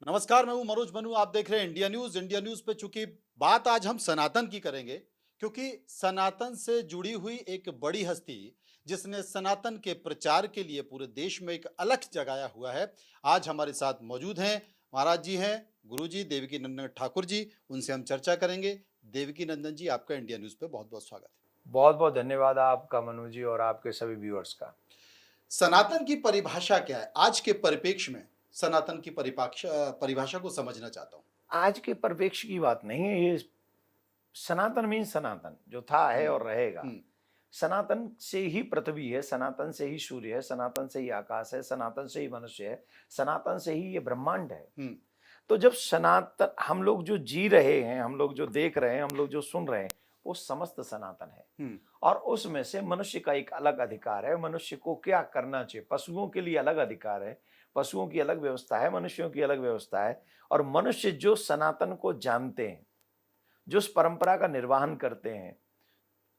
नमस्कार, मैं हूं मनोज बनू। आप देख रहे हैं इंडिया न्यूज। इंडिया न्यूज पे चूंकि बात आज हम सनातन की करेंगे, क्योंकि सनातन से जुड़ी हुई एक बड़ी हस्ती जिसने सनातन के प्रचार के लिए पूरे देश में एक अलख जगाया हुआ है, आज हमारे साथ मौजूद हैं। महाराज जी हैं, गुरु जी देवकी नंदन ठाकुर जी, उनसे हम चर्चा करेंगे। देवकी नंदन जी, आपका इंडिया न्यूज पे बहुत बहुत स्वागत है। बहुत बहुत धन्यवाद आपका मनु जी और आपके सभी व्यूअर्स का। सनातन की परिभाषा क्या है आज के परिप्रेक्ष्य में? सनातन की परिभाषा परिभाषा को समझना चाहता हूँ। आज के परिप्रेक्ष्य की बात नहीं है ये। सनातन मीन सनातन जो था है हम्म। और रहेगा। हम्म। सनातन से ही पृथ्वी है, सनातन से ही सूर्य है, सनातन से ही आकाश है, सनातन से ही मनुष्य है, सनातन से ही ये ब्रह्मांड है। हम्म। तो जब सनातन हम लोग जो जी रहे हैं, हम लोग जो देख रहे हैं, हम लोग जो सुन रहे हैं, वो समस्त सनातन है। हम्म। और उसमें से मनुष्य का एक अलग अधिकार है। मनुष्य को क्या करना चाहिए? पशुओं के लिए अलग अधिकार है, पशुओं की अलग व्यवस्था है, मनुष्यों की अलग व्यवस्था है। और मनुष्य जो सनातन को जानते हैं, जो उस परंपरा का निर्वहन करते हैं,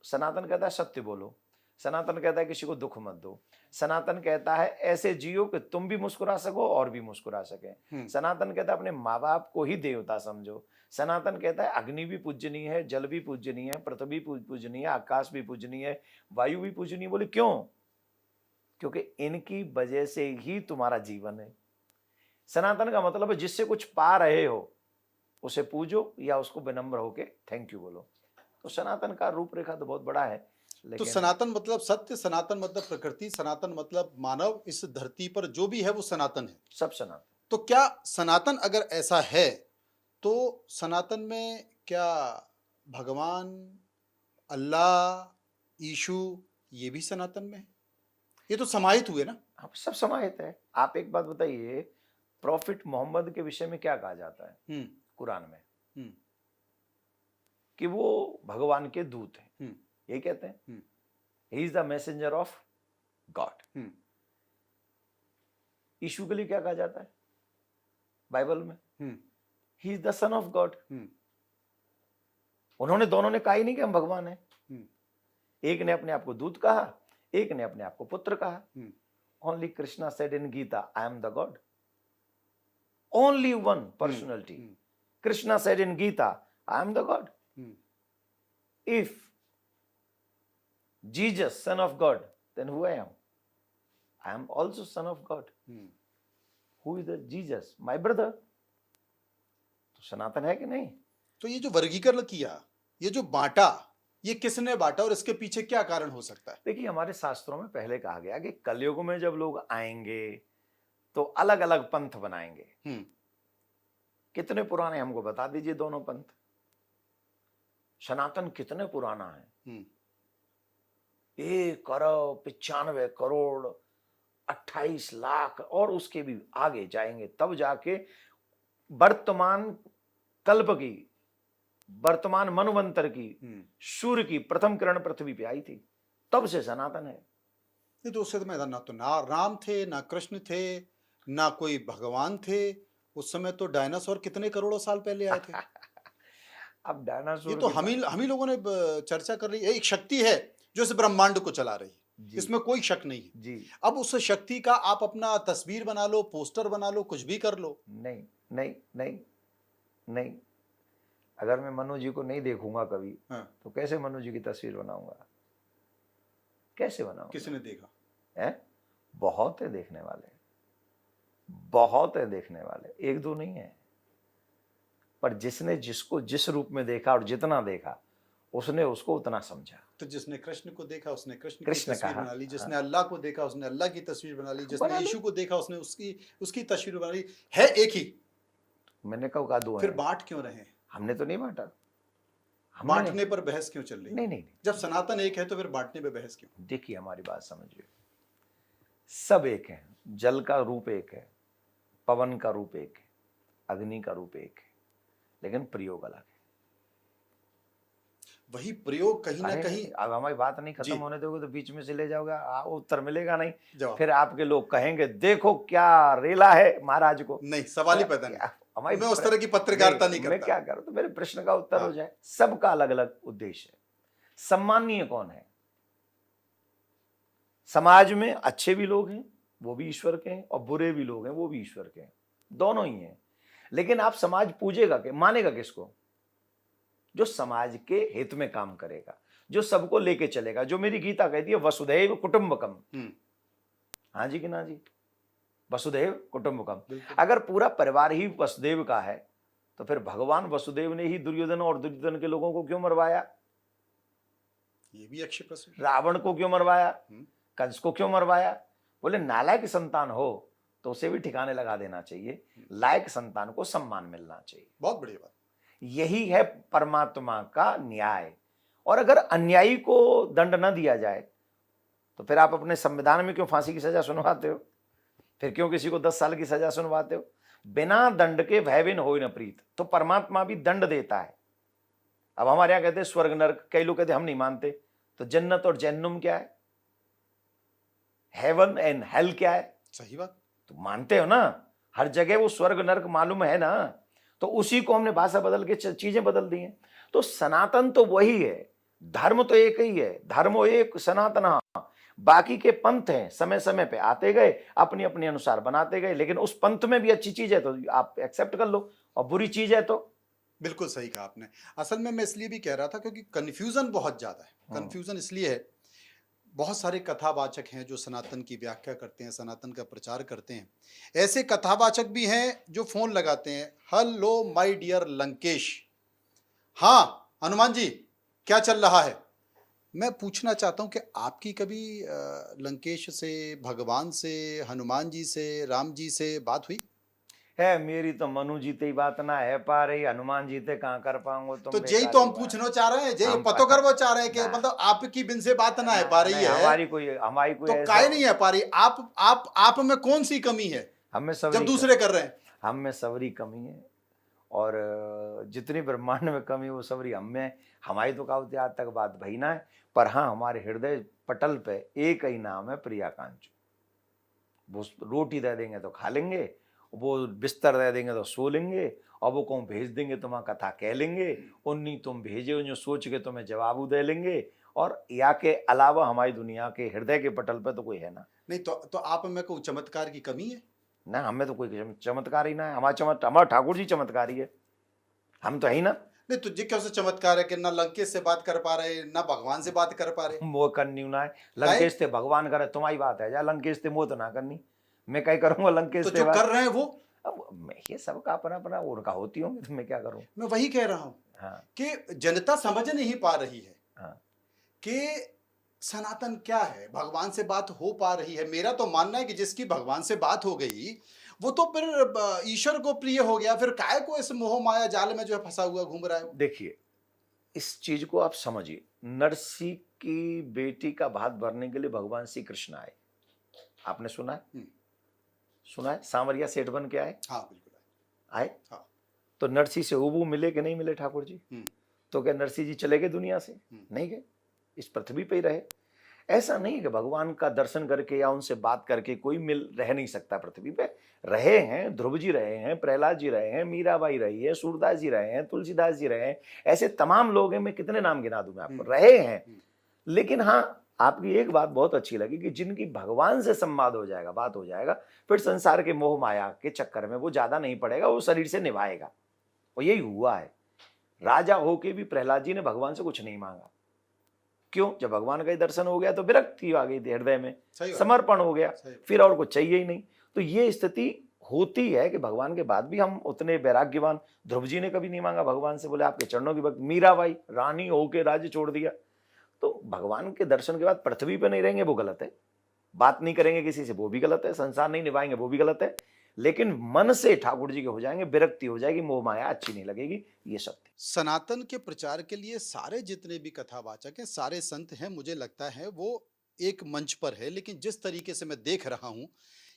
सनातन कहता है सत्य बोलो, सनातन कहता है किसी को दुख मत दो, सनातन कहता है ऐसे जियो कि तुम भी मुस्कुरा सको और भी मुस्कुरा सके, सनातन कहता है अपने माँ बाप को ही देवता समझो, सनातन कहता है अग्नि भी पूजनीय है, जल भी पूजनीय है, पृथ्वी पूजनीय है, आकाश भी पूजनीय है, वायु भी पूजनीय। बोले क्यों? क्योंकि इनकी वजह से ही तुम्हारा जीवन है। सनातन का मतलब है जिससे कुछ पा रहे हो उसे पूजो या उसको विनम्र होके थैंक यू बोलो। तो सनातन का रूपरेखा तो बहुत बड़ा है, तो लेकिन सनातन मतलब सत्य, सनातन मतलब प्रकृति, सनातन मतलब मानव, इस धरती पर जो भी है वो सनातन है। सब सनातन। तो क्या सनातन अगर ऐसा है, तो सनातन में क्या भगवान, अल्लाह, ईशु, ये भी सनातन में है? ये तो समाहित हुए ना। अब सब समाहित है। आप एक बात बताइए, प्रॉफिट मोहम्मद के विषय में क्या कहा जाता है हम्म। कुरान में? हम्म। कि वो भगवान के दूत हैं, हम्म। यही कहते हैं। हम्म। He is the messenger of God. हम्म। यीशु के लिए क्या कहा जाता है बाइबल में? हम्म। He is the son of God. हम्म। उन्होंने दोनों ने कहा ही नहीं कि हम भगवान हैं। हम्म। एक ने अपने आप को दूत कहा, एक ने अपने आप को पुत्र कहा। हम्म। Only Krishna said in Gita I am the God. Only one hmm. Personality. हम्म। Krishna said in Gita I am the God. हम्म। If Jesus, Son of God, then who I am? I am also Son of God. Who is the Jesus? My brother. तो सनातन है कि नहीं? तो ये जो वर्गीकरण किया, ये जो बांटा, ये किसने बांटा और इसके पीछे क्या कारण हो सकता है? देखिए, हमारे शास्त्रों में पहले कहा गया कि कलयुग में जब लोग आएंगे तो अलग अलग पंथ बनाएंगे। कितने पुराने हमको बता दीजिए दोनों पंथ। सनातन कितने पुराना है? 1 अरब 95 करोड़ 28 लाख और उसके भी आगे जाएंगे तब जाके वर्तमान कल्प की, वर्तमान मनवंतर की, सूर्य की प्रथम किरण पृथ्वी पे आई थी, तब से सनातन है। नहीं तो उससे तो मैं ना राम थे, ना कृष्ण थे, ना कोई भगवान थे। उस समय तो डायनासोर कितने करोड़ों साल पहले आए थे। अब ये डायनासोर तो की हम ही लोगों ने चर्चा कर रही है। एक शक्ति है जो इस ब्रह्मांड को चला रही है, इसमें कोई शक नहीं है। जी। अब उस शक्ति का आप अपना तस्वीर बना लो, पोस्टर बना लो, कुछ भी कर लो। नहीं नहीं नहीं नहीं। अगर मैं मनु जी को नहीं देखूंगा कभी, तो कैसे मनु जी की तस्वीर बनाऊंगा? कैसे बनाऊंगा? किसने देखा है? बहुत है देखने वाले, बहुत है देखने वाले, एक दो नहीं है। पर जिसने जिसको जिस रूप में देखा और जितना देखा, उसने उसको उतना समझा। तो जिसने कृष्ण को देखा उसने कृष्ण की कृष्ण तस्वीर कहा, बना ली, जिसने अल्लाह को देखा उसने अल्लाह की तस्वीर बना ली, जिसने बना ली। यीशु को देखा उसने उसकी तस्वीर बना ली। है एक ही। मैंने कहा दो फिर हैं। बांट क्यों रहे हैं? हमने तो नहीं बांटा। बांटने पर बहस क्यों चल रही है? नहीं नहीं नहीं। जब सनातन एक है तो फिर बांटने पर बहस क्यों? देखिए, हमारी बात समझिए, सब एक है। जल का रूप एक है, पवन का रूप एक है, अग्नि का रूप एक है, लेकिन प्रयोग अलग है। वही प्रयोग कहीं ना कहीं। अब हमारी बात नहीं खत्म होने दोगे तो बीच में से ले जाओगे, उत्तर मिलेगा नहीं। फिर जवाब आपके लोग कहेंगे देखो क्या रेला है महाराज को। नहीं, सवाल ही पैदा नहीं। मैं उस तरह की पत्रकारिता नहीं करता। मैं क्या करूं? तो मेरे प्रश्न का उत्तर हो जाए। सबका अलग अलग उद्देश्य है। सम्माननीय कौन है? समाज में अच्छे भी लोग हैं, वो भी ईश्वर के हैं, और बुरे भी लोग हैं, वो भी ईश्वर के हैं। दोनों ही हैं। लेकिन आप समाज पूजेगा कि मानेगा किसको? जो समाज के हित में काम करेगा, जो सबको लेके चलेगा, जो मेरी गीता कहती है वसुधैव कुटुंबकम। हाँ जी कि ना जी? वसुधैव कुटुंबकम। बिल्कुल। अगर पूरा परिवार ही वसुदेव का है तो फिर भगवान वसुदेव ने ही दुर्योधन और दुर्योधन के लोगों को क्यों मरवाया? ये भी अच्छी प्रश्न। रावण को क्यों मरवाया? हम्म। कंस को क्यों मरवाया? बोले नालायक संतान हो तो उसे भी ठिकाने लगा देना चाहिए, लायक संतान को सम्मान मिलना चाहिए। बहुत बढ़िया बात। यही है परमात्मा का न्याय। और अगर अन्यायी को दंड न दिया जाए तो फिर आप अपने संविधान में क्यों फांसी की सजा सुनवाते हो? फिर क्यों किसी को 10 साल की सजा सुनवाते हो? बिना दंड के भय बिन होय न प्रीत। तो परमात्मा भी दंड देता है। अब हमारे यहां कहते हैं स्वर्ग नरक, कई लोग कहते हैं हम नहीं मानते। तो जन्नत और जहन्नुम क्या है? हेवन एंड हेल क्या है? सही बात। तो मानते हो ना? हर जगह वो स्वर्ग नरक मालूम है ना? तो उसी को हमने भाषा बदल के चीजें बदल दी हैं। तो सनातन तो वही है, धर्म तो एक ही है, धर्मो एक सनातन। बाकी के पंथ हैं, समय समय पे आते गए, अपनी अपने अनुसार बनाते गए, लेकिन उस पंथ में भी अच्छी चीज है तो आप एक्सेप्ट कर लो, और बुरी चीज है तो। बिल्कुल सही कहा आपने। असल में मैं इसलिए भी कह रहा था क्योंकि कंफ्यूजन बहुत ज्यादा है। कंफ्यूजन इसलिए है, बहुत सारे कथावाचक हैं जो सनातन की व्याख्या करते हैं, सनातन का प्रचार करते हैं। ऐसे कथावाचक भी हैं जो फोन लगाते हैं, हेलो माय डियर लंकेश, हाँ हनुमान जी क्या चल रहा है। मैं पूछना चाहता हूं कि आपकी कभी लंकेश से, भगवान से, हनुमान जी से, राम जी से बात हुई? है मेरी तो मनु जीते ही बात ना है पा रही, हनुमान जीते कहाँ कर पाऊंगो तुम तो यही बेकार तो ही हम हुआ है। पूछना चाह रहे हैं, यही हम पतो कर वो चाह रहे हैं कि ना, मतलब आपकी बिन से बात ना है पा रही नहीं, है। हमारी कोई तो ऐसा काहे नहीं है पा रही? आप में कौन सी कमी है हमें जब सबरी दूसरे कर रहे हैं? हम में सबरी कमी है। और जितनी ब्रह्मांड में कमी वो सबरी हम में है। हमारी तो कहावत आज तक बात भई ना है, पर हाँ हमारे हृदय पटल पे एक ही नाम है प्रिया कांचू। वो रोटी दे देंगे तो खा लेंगे, वो बिस्तर दे देंगे तो सो लेंगे, और वो कहूँ भेज देंगे तो वहाँ कथा कह लेंगे, उन्नी तुम भेजे जो सोच के तुम्हें जवाब दे लेंगे। और या के अलावा हमारी दुनिया के हृदय के पटल पे तो कोई है ना। नहीं तो आप में कोई चमत्कार की कमी है? ना, हमें तो कोई चमत्कार ही ना है। हमारा ठाकुर जी चमत्कारी है, हम तो है ही ना। नहीं तो जी कैसे चमत्कार है कि ना लंकेश से बात कर पा रहे, ना भगवान से बात कर पा रहे? वो करनी ना है। काहे? लंकेश ते भगवान करे तुम्हारी बात है, जा लंकेश ते वो तो ना करनी, मैं कहीं करूंगा लंकेश तो ते जो बात। कर रहे हैं वो? अब मैं ये सबका अपना अपना उनका होती होंगी, तो मैं क्या करूं। मैं वही कह रहा हूं हाँ कि जनता समझ नहीं पा रही है हाँ। कि सनातन क्या है, भगवान से बात हो पा रही है। मेरा तो मानना है कि जिसकी भगवान से बात हो गई वो तो फिर ईश्वर को प्रिय हो गया, फिर काय को इस मोह माया जाल में जो है फंसा हुआ घूम रहा है वो? देखिए इस चीज को आप समझिए, नरसी की बेटी का भात भरने के लिए भगवान श्री कृष्ण आए। आपने सुना है? सुना है? सांवरिया सेठ बन के आए। हाँ बिल्कुल आए। हाँ। तो नरसी से उबू मिले कि नहीं मिले ठाकुर जी? तो क्या नरसी जी चले गए दुनिया से? नहीं गए, इस पृथ्वी पे ही रहे। ऐसा नहीं है कि भगवान का दर्शन करके या उनसे बात करके कोई मिल रह नहीं सकता पृथ्वी पे। रहे हैं, ध्रुव जी रहे हैं, प्रहलाद जी रहे हैं, मीराबाई रही है, सूरदास जी रहे हैं, तुलसीदास जी रहे हैं, ऐसे तमाम लोग हैं, मैं कितने नाम गिना दूं मैं आपको, रहे हैं। लेकिन हाँ आपकी एक बात बहुत अच्छी लगी कि जिनकी भगवान से संवाद हो जाएगा, बात हो जाएगा, फिर संसार के मोह माया के चक्कर में वो ज्यादा नहीं पड़ेगा, वो शरीर से निभाएगा। और यही हुआ है। राजा होके भी प्रहलाद जी ने भगवान से कुछ नहीं मांगा। क्यों? जब भगवान का ही दर्शन हो गया तो विरक्ति आ गई थी हृदय में, समर्पण हो गया, फिर और कुछ चाहिए ही नहीं। तो ये स्थिति होती है कि भगवान के बाद भी हम उतने वैराग्यवान। ध्रुव जी ने कभी नहीं मांगा भगवान से, बोले आपके चरणों की भक्त। मीराबाई रानी होके राज्य छोड़ दिया। तो भगवान के दर्शन के बाद पृथ्वी पर नहीं रहेंगे वो गलत है, बात नहीं करेंगे किसी से वो भी गलत है, संसार नहीं निभाएंगे वो भी गलत है, लेकिन मन से ठाकुर जी के हो जाएंगे, विरक्ति हो जाएगी, मोह माया अच्छी नहीं लगेगी, ये सत्य। सनातन के प्रचार के लिए सारे जितने भी कथावाचक हैं, सारे संत हैं, मुझे लगता है वो एक मंच पर है। लेकिन जिस तरीके से मैं देख रहा हूं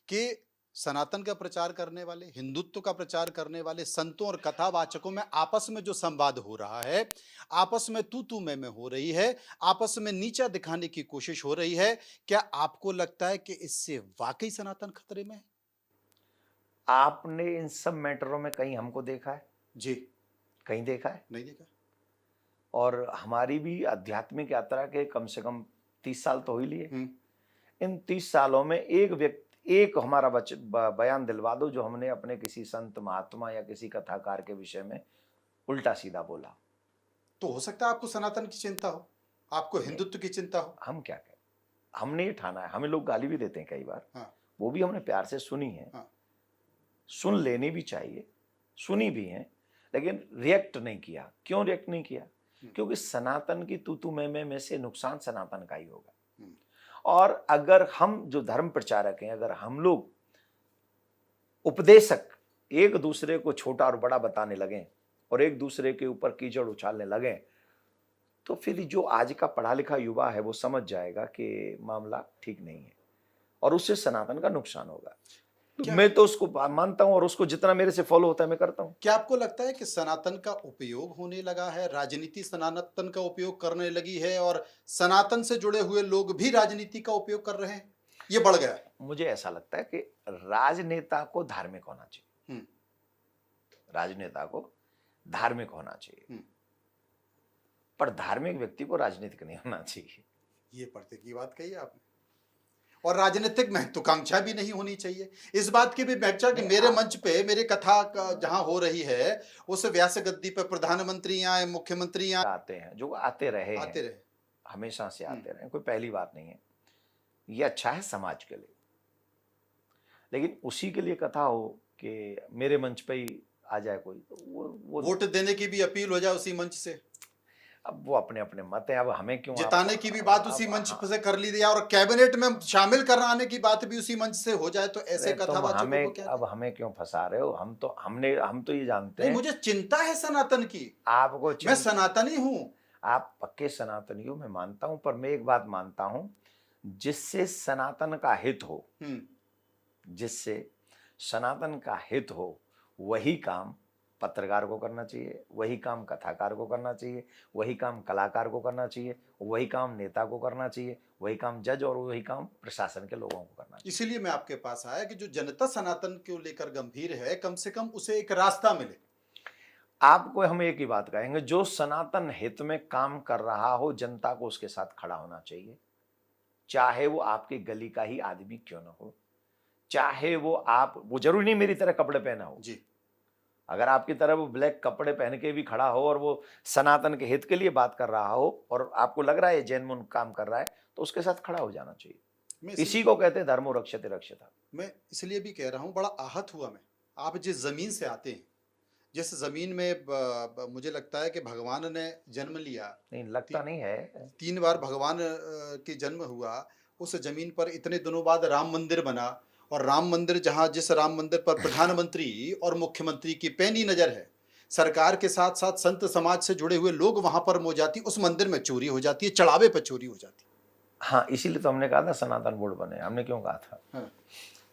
कि सनातन का प्रचार करने वाले, हिंदुत्व का प्रचार करने वाले संतों और कथावाचकों में आपस में जो संवाद हो रहा है, आपस में तू मैं हो रही है, आपस में नीचा दिखाने की कोशिश हो रही है, क्या आपको लगता है कि इससे वाकई सनातन खतरे में है? आपने इन सब मैटरों में कहीं हमको देखा है? जी कहीं देखा है? नहीं देखा। और हमारी भी आध्यात्मिक यात्रा के कम से कम 30 साल तो हो ही लिए। इन 30 सालों में एक व्यक्ति, एक हमारा बयान दिलवा दो जो हमने अपने किसी संत महात्मा या किसी कथाकार के विषय में उल्टा सीधा बोला। तो हो सकता है आपको सनातन की चिंता हो, आपको हिंदुत्व की चिंता हो। हम क्या कहें, हमने ये ठाना है। हमें लोग गाली भी देते हैं कई बार, हाँ। वो भी हमने प्यार से सुनी है। हाँ। सुन लेनी भी चाहिए, सुनी भी है, लेकिन रिएक्ट नहीं किया। क्यों रिएक्ट नहीं किया? क्योंकि सनातन की तू में से नुकसान सनातन का ही होगा। और अगर हम जो धर्म प्रचारक हैं, अगर हम लोग उपदेशक एक दूसरे को छोटा और बड़ा बताने लगे और एक दूसरे के ऊपर कीचड़ उछालने लगे, तो फिर जो आज का पढ़ा लिखा युवा है वो समझ जाएगा कि मामला ठीक नहीं है और उससे सनातन का नुकसान होगा। तो मैं तो उसको मानता हूं और उसको जितना मेरे से फॉलो होता है मैं करता हूं। क्या आपको लगता है कि सनातन का उपयोग होने लगा है, राजनीति सनातन का उपयोग करने लगी है और सनातन से जुड़े हुए लोग भी राजनीति का उपयोग कर रहे हैं, ये बढ़ गया है? मुझे ऐसा लगता है कि राजनेता को धार्मिक होना चाहिए। राजनेता को धार्मिक होना चाहिए, पर धार्मिक व्यक्ति को राजनीतिक नहीं होना चाहिए। ये पढ़ते की बात कही आपने। और राजनीतिक महत्वाकांक्षा भी नहीं होनी चाहिए। इस बात की भी महत्ता कि मेरे मंच पे मेरी कथा जहां हो रही है उस व्यास गद्दी पे प्रधानमंत्री आए, मुख्यमंत्री आते हैं, जो आते रहे हमेशा से आते रहे, कोई पहली बात नहीं है। ये अच्छा है समाज के लिए, लेकिन उसी के लिए कथा हो कि मेरे मंच पे ही आ जाए कोई, तो वो वोट देने की भी अपील हो जाए उसी मंच से। अब वो अपने अपने मत है, अब हमें क्यों जिताने की भी बात उसी मंच से कर ली जाए और कैबिनेट में शामिल कराने की बात भी उसी मंच से हो जाए, तो ऐसे कथावाचकों को क्या? अब हमें क्यों फंसा रहे हो? हम तो ये जानते हैं। मुझे चिंता है सनातन की। आपको मैं सनातनी हूं। आप पक्के सनातनी हो, मैं मानता हूं, पर मैं एक बात मानता हूं, जिससे सनातन का हित हो, जिससे सनातन का हित हो, वही काम पत्रकार को करना चाहिए, वही काम कथाकार को करना चाहिए, वही काम कलाकार को करना चाहिए, वही काम नेता को करना चाहिए, वही काम जज और वही काम प्रशासन के लोगों को करना चाहिए। इसीलिए मैं आपके पास आया कि जो जनता सनातन को लेकर गंभीर है, कम से कम उसे एक रास्ता मिले। आपको हम एक ही बात कहेंगे, जो सनातन हित में काम कर रहा हो, जनता को उसके साथ खड़ा होना चाहिए, चाहे वो आपकी गली का ही आदमी क्यों ना हो, चाहे वो जरूरी नहीं मेरी तरह कपड़े पहना हो जी। अगर आपकी तरह वो ब्लैक कपड़े पहन के भी खड़ा हो और वो सनातन के हित के लिए बात कर रहा हो और आपको लग रहा है जैन मुन काम कर रहा है, तो उसके साथ खड़ा हो जाना चाहिए। इसी को कहते हैं धर्मो रक्षते रक्षिता। मैं इसलिए भी कह रहा हूं, बड़ा आहत हुआ मैं। आप जिस जमीन से आते हैं, जिस जमीन में मुझे लगता है कि भगवान ने जन्म लिया, नहीं लगता नहीं है, 3 बार भगवान की जन्म हुआ, उस जमीन पर इतने दिनों बाद राम मंदिर बना, और राम मंदिर जिस राम मंदिर पर प्रधानमंत्री और मुख्यमंत्री की पैनी नजर है, सरकार के साथ साथ संत समाज से जुड़े हुए लोग वहां पर हो जाती, उस मंदिर में चोरी हो जाती है, चढ़ावे पर चोरी हो जाती। हाँ, इसीलिए तो हमने कहा था सनातन बोर्ड बने। हमने क्यों कहा था? हाँ।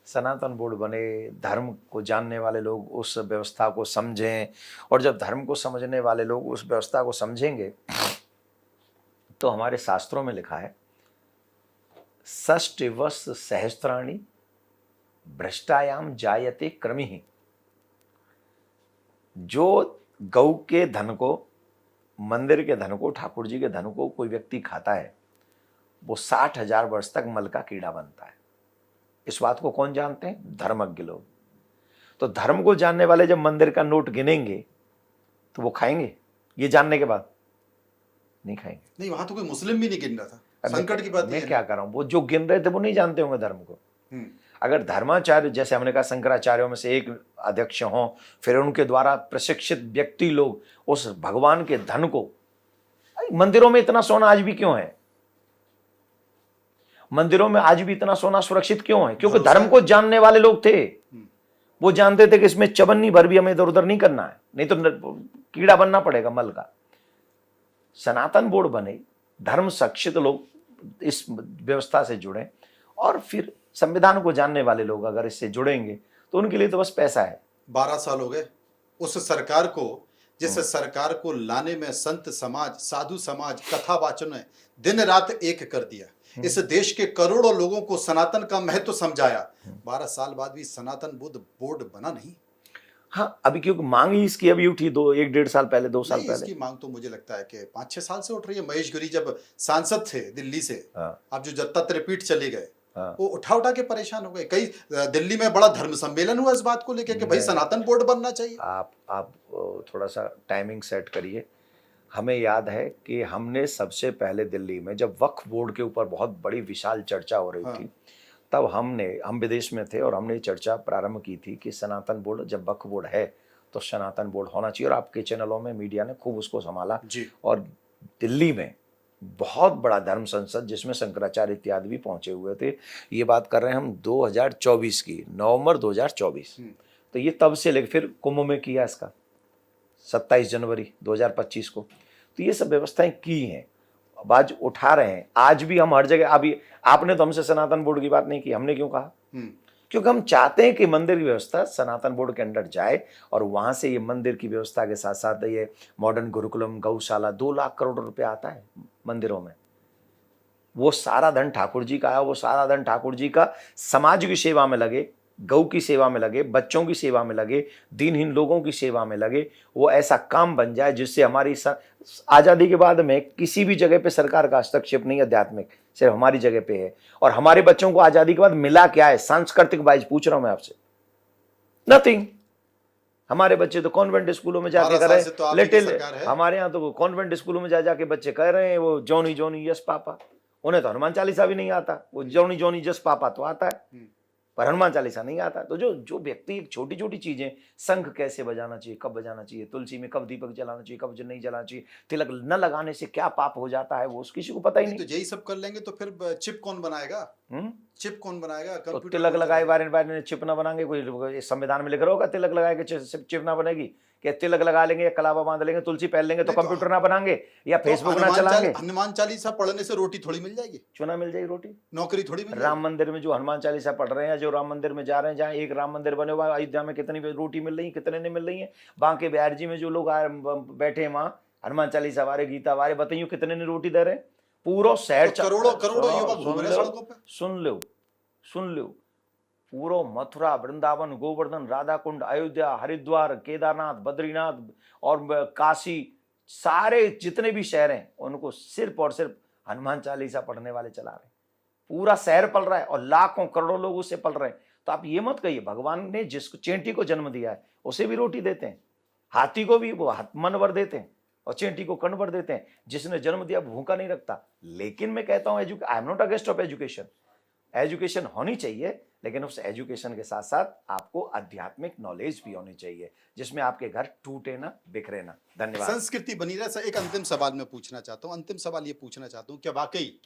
सनातन बोर्ड बने, धर्म को जानने वाले लोग उस व्यवस्था को समझें, और जब धर्म को समझने वाले लोग उस व्यवस्था को समझेंगे, तो हमारे शास्त्रों में लिखा है, षष्टिवश सहस्त्राणि भ्रष्टायाम जायते क्रमिहि। जो गौ के धन को, मंदिर के धन को, ठाकुर जी के धन को कोई व्यक्ति खाता है, वो 60,000 वर्ष तक मल का कीड़ा बनता है। इस बात को कौन जानते हैं? धर्मज्ञ लोग। तो धर्म को जानने वाले जब मंदिर का नोट गिनेंगे तो वो खाएंगे? ये जानने के बाद नहीं खाएंगे। नहीं, वहां तो कोई मुस्लिम भी नहीं गिन रहा था। संकट की बात मैं क्या कर रहा हूं, वो जो गिन रहे थे वो नहीं जानते होंगे धर्म को। अगर धर्माचार्य, जैसे हमने कहा शंकराचार्यों में से एक अध्यक्ष हों, फिर उनके द्वारा प्रशिक्षित व्यक्ति लोग उस भगवान के धन को, मंदिरों में इतना सोना आज भी क्यों है? मंदिरों में आज भी इतना सोना सुरक्षित क्यों है? क्योंकि धर्म को जानने वाले लोग थे। वो जानते थे कि इसमें चवन्नी भर भी हमें इधर उधर नहीं करना है, नहीं तो कीड़ा बनना पड़ेगा मल का। सनातन बोर्ड बने, धर्म शिक्षित लोग इस व्यवस्था से जुड़े, और फिर संविधान को जानने वाले लोग अगर इससे जुड़ेंगे तो उनके लिए तो बस पैसा है। 12 साल हो गए उस सरकार को, जिस सरकार को लाने में संत समाज, साधु समाज, कथा वाचन ने दिन रात एक कर दिया, इस देश के करोड़ों लोगों को सनातन का महत्व समझाया। 12 साल बाद भी सनातन बोर्ड बना नहीं। हाँ, अभी क्योंकि मांग ही इसकी अभी उठी 1-1.5 साल पहले, 2 साल पहले। इसकी मांग तो मुझे लगता है कि 5-6 साल से उठ रही है। महेश गिरी जब सांसद थे दिल्ली से, अब जो जत्ता त्रिपीठ चले गए, हाँ। वो उठा उठा के परेशान हो गए। कई दिल्ली में बड़ा धर्म सम्मेलन हुआ इस बात को लेकर कि भाई मैं- सनातन बोर्ड बनना चाहिए। आप थोड़ा सा टाइमिंग सेट करिए। हमें याद है कि हमने सबसे पहले दिल्ली में जब वक्फ बोर्ड के ऊपर बहुत बड़ी विशाल चर्चा हो रही हाँ। थी, तब हम विदेश में थे और हमने ये चर्चा प्रारंभ की थी कि सनातन बोर्ड, जब वक्फ बोर्ड है तो सनातन बोर्ड होना चाहिए, और आपके चैनलों में मीडिया ने खूब उसको संभाला। जी। और दिल्ली में बहुत बड़ा धर्म संसद जिसमें शंकराचार्य इत्यादि भी पहुंचे हुए थे। ये बात कर रहे हैं हम 2024 की, नवंबर 2024। तो ये तब से लेकर फिर कुंभ में किया इसका 27 जनवरी 2025 को। तो ये सब व्यवस्थाएं की हैं, अब आज उठा रहे हैं। आज भी हम हर जगह, अभी आपने तो हमसे सनातन बोर्ड की बात नहीं की, हमने क्यों कहा? क्योंकि हम चाहते हैं कि मंदिर की व्यवस्था सनातन बोर्ड के अंडर जाए, और वहां से ये मंदिर की व्यवस्था के साथ साथ ये मॉडर्न गुरुकुलम, गौशाला, 2 लाख करोड़ रुपए आता है मंदिरों में। वो सारा धन ठाकुर जी का है, वो सारा धन ठाकुर जी का समाज की सेवा में लगे, गौ की सेवा में लगे, बच्चों की सेवा में लगे, दीनहीन लोगों की सेवा में लगे। वो ऐसा काम बन जाए जिससे हमारी आज़ादी के बाद में किसी भी जगह पे सरकार का हस्तक्षेप नहीं आध्यात्मिक, सिर्फ हमारी जगह पे है। और हमारे बच्चों को आज़ादी के बाद मिला क्या है? सांस्कृतिक वाइज पूछ रहा हूं मैं आपसे, नथिंग। हमारे बच्चे तो कॉन्वेंट स्कूलों में जाके कर रहे हैं, लिटिल, हमारे यहाँ तो कॉन्वेंट स्कूलों में जाके बच्चे कह रहे हैं वो जॉनी जॉनी यस पापा। उन्हें तो हनुमान चालीसा भी नहीं आता, वो जॉनी जॉनी यस पापा तो आता है, पर हनुमान चालीसा नहीं आता। तो जो व्यक्ति छोटी छोटी चीजें, शंख कैसे बजाना चाहिए, कब बजाना चाहिए, तुलसी में कब दीपक जलाना चाहिए, कब नहीं जलाना चाहिए, तिलक न लगाने से क्या पाप हो जाता है, वो किसी को पता ही नहीं। तो यही सब कर लेंगे तो फिर चिप कौन बनाएगा? चिप कौन बनाएगा? तो तिलक लगाए बारे चिप ना बनाएंगे? कोई संविधान में लिख रहा होगा तिलक लगाए के चिप ना बनेगी? क्या तिलक लगा लेंगे या कलावा बांध लेंगे, तुलसी पहन लेंगे तो कंप्यूटर ना बनाएंगे या फेसबुक ना चलाएंगे? हनुमान चालीसा पढ़ने से रोटी थोड़ी मिल जाएगी? चुना मिल जाएगी रोटी, नौकरी थोड़ी मिल जाएगी? राम मंदिर में जो हनुमान चालीसा पढ़ रहे हैं, जो राम मंदिर में जा रहे हैं, जहाँ एक राम मंदिर बने हुआ है, अयोध्या में कितनी रोटी मिल रही है, कितने नहीं मिल रही है? बांके बिहार जी में जो लोग बैठे हैं वहां हनुमान चालीसा वाले, गीता वाले, बताइए कितने ने रोटी दे रहे हैं? पूरा शहर करोड़ों करोड़ों युवक घूम रहे हैं सड़कों पे। सुन लो, पूरा मथुरा, वृंदावन, गोवर्धन, राधा कुंड, अयोध्या, हरिद्वार, केदारनाथ, बद्रीनाथ और काशी, सारे जितने भी शहर हैं उनको सिर्फ और सिर्फ हनुमान चालीसा पढ़ने वाले चला रहे हैं। पूरा शहर पल रहा है और लाखों करोड़ों लोग उससे पल रहे हैं। तो आप ये मत कहिए, भगवान ने जिसको चेंटी को जन्म दिया है उसे भी रोटी देते हैं, हाथी को भी वो मन भर देते हैं और चेंटी को कण भर देते हैं। जिसने जन्म दिया भूखा नहीं रखता। लेकिन मैं कहता हूं I am not against of education, education होनी चाहिए, लेकिन उस एजुकेशन के साथ साथ आपको आध्यात्मिक नॉलेज भी होनी चाहिए, जिसमें आपके घर टूटे ना, बिखरे ना। धन्यवाद। संस्कृति बनी रहे। सर, एक अंतिम सवाल मैं पूछना चाहता हूँ, अंतिम सवाल ये पूछना चाहता हूँ, क्या वाकई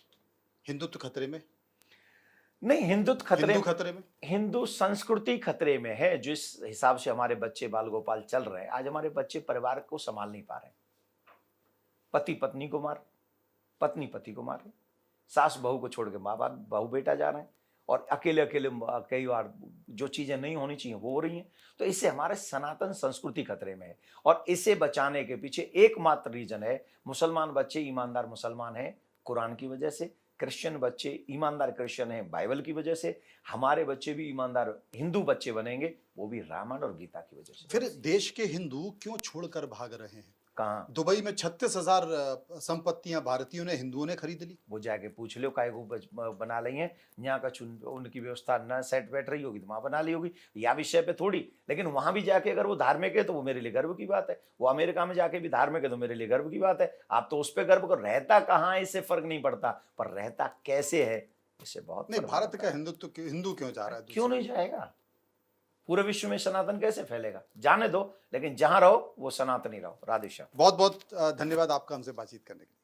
हिंदुत्व खतरे में? नहीं, हिंदुत्व खतरे में, हिंदू संस्कृति खतरे में है। जिस हिसाब से हमारे बच्चे बाल गोपाल चल रहे हैं, आज हमारे बच्चे परिवार को संभाल नहीं पा रहे। पति पत्नी को मार, पत्नी पति को मार, सास बहू को छोड़ के माँ बाप बहू बेटा जा रहे हैं, और अकेले अकेले कई बार जो चीजें नहीं होनी चाहिए वो हो रही हैं। तो इससे हमारे सनातन संस्कृति खतरे में है, और इसे बचाने के पीछे एकमात्र रीजन है, मुसलमान बच्चे ईमानदार मुसलमान हैं कुरान की वजह से, क्रिश्चियन बच्चे ईमानदार क्रिश्चियन हैं बाइबल की वजह से, हमारे बच्चे भी ईमानदार हिंदू बच्चे बनेंगे, वो भी रामायण और गीता की वजह से। फिर देश के हिंदू क्यों छोड़कर भाग रहे हैं? कहाँ? दुबई में 36,000 संपत्तियां भारतीयों ने, हिंदुओं ने खरीद ली। वो जाके पूछ लो काय को बना ली है, यहाँ का उनकी व्यवस्था न सेट बैठ रही होगी तो वहां बना ली होगी, या विषय पे थोड़ी। लेकिन वहां भी जाके अगर वो धार्मिक है तो वो मेरे लिए गर्व की बात है, वो अमेरिका में जाके भी धार्मिक है तो मेरे लिए गर्व की बात है। आप तो उस पर गर्व करो, रहता कहाँ है इससे फर्क नहीं पड़ता, पर रहता कैसे है इससे बहुत। नहीं, भारत का हिंदू क्यों जा रहा है? क्यों नहीं जाएगा? पूरे विश्व में सनातन कैसे फैलेगा? जाने दो, लेकिन जहां रहो वो सनातनी रहो। राधेश्याम। बहुत बहुत धन्यवाद आपका हमसे बातचीत करने के लिए।